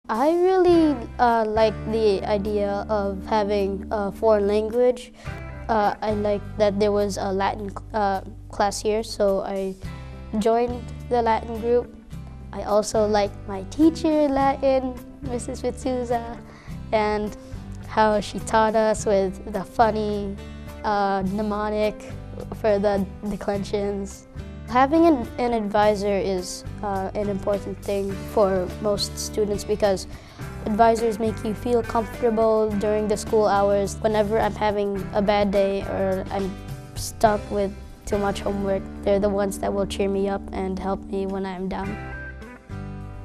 I really like the idea of having a foreign language. I like that there was a Latin class here, so I joined the Latin group. I also like my teacher in Latin, Mrs. Fitsuza, and how she taught us with the funny mnemonic for the declensions. Having an advisor is an important thing for most students because advisors make you feel comfortable during the school hours. Whenever I'm having a bad day or I'm stuck with too much homework, they're the ones that will cheer me up and help me when I'm down.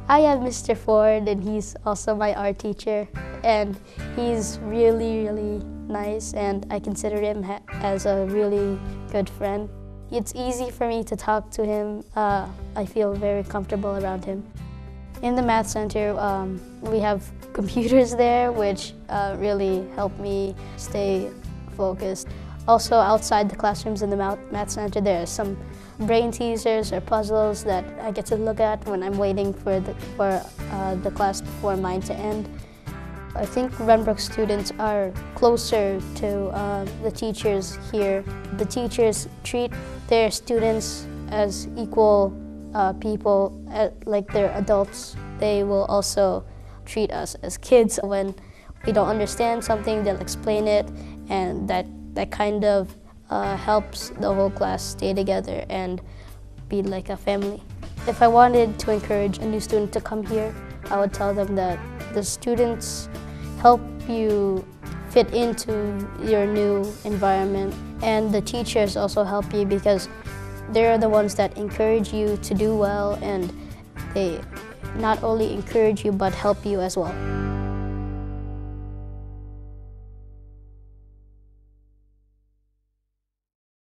I have Mr. Ford, and he's also my art teacher, and he's really, really nice, and I consider him as a really good friend. It's easy for me to talk to him. I feel very comfortable around him. In the Math Center, we have computers there, which really help me stay focused. Also, outside the classrooms in the Math Center, there are some brain teasers or puzzles that I get to look at when I'm waiting for the class before mine to end. I think Renbrook students are closer to the teachers here. The teachers treat their students as equal people, like they're adults. They will also treat us as kids. When we don't understand something, they'll explain it, and that kind of helps the whole class stay together and be like a family. If I wanted to encourage a new student to come here, I would tell them that the students help you fit into your new environment, and the teachers also help you because they're the ones that encourage you to do well, and they not only encourage you but help you as well.